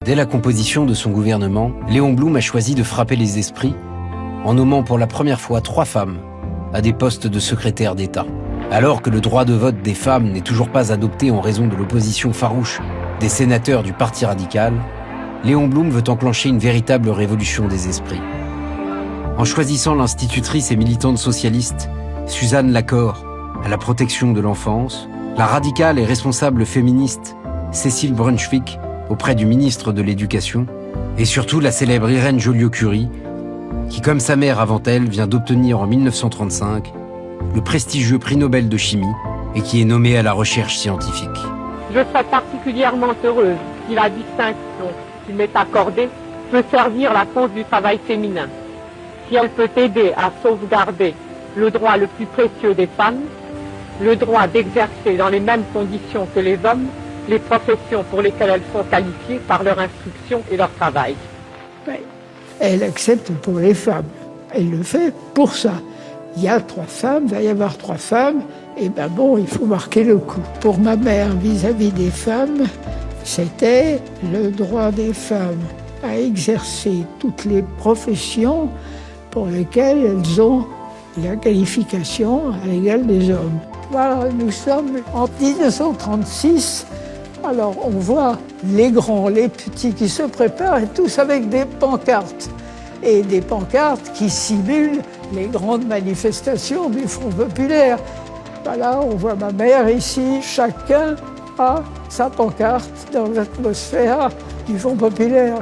Dès la composition de son gouvernement, Léon Blum a choisi de frapper les esprits en nommant pour la première fois 3 femmes à des postes de secrétaire d'État. Alors que le droit de vote des femmes n'est toujours pas adopté en raison de l'opposition farouche des sénateurs du Parti radical, Léon Blum veut enclencher une véritable révolution des esprits. En choisissant l'institutrice et militante socialiste Suzanne Lacorre à la protection de l'enfance, la radicale et responsable féministe Cécile Brunschvicg auprès du ministre de l'Éducation, et surtout la célèbre Irène Joliot-Curie, qui, comme sa mère avant elle, vient d'obtenir en 1935 le prestigieux prix Nobel de chimie et qui est nommée à la recherche scientifique. Je serais particulièrement heureuse si la distinction qui m'est accordée peut servir la cause du travail féminin, si elle peut aider à sauvegarder le droit le plus précieux des femmes, le droit d'exercer dans les mêmes conditions que les hommes les professions pour lesquelles elles sont qualifiées par leur instruction et leur travail. Oui. Elle accepte pour les femmes. Elle le fait pour ça. Il y a 3 femmes, il va y avoir 3 femmes, et ben bon, il faut marquer le coup. Pour ma mère, vis-à-vis des femmes, c'était le droit des femmes à exercer toutes les professions pour lesquelles elles ont la qualification à l'égal des hommes. Voilà, nous sommes en 1936. Alors on voit les grands, les petits qui se préparent, et tous avec des pancartes. Et des pancartes qui simulent les grandes manifestations du Front populaire. Voilà, on voit ma mère ici, chacun a sa pancarte dans l'atmosphère du Front populaire.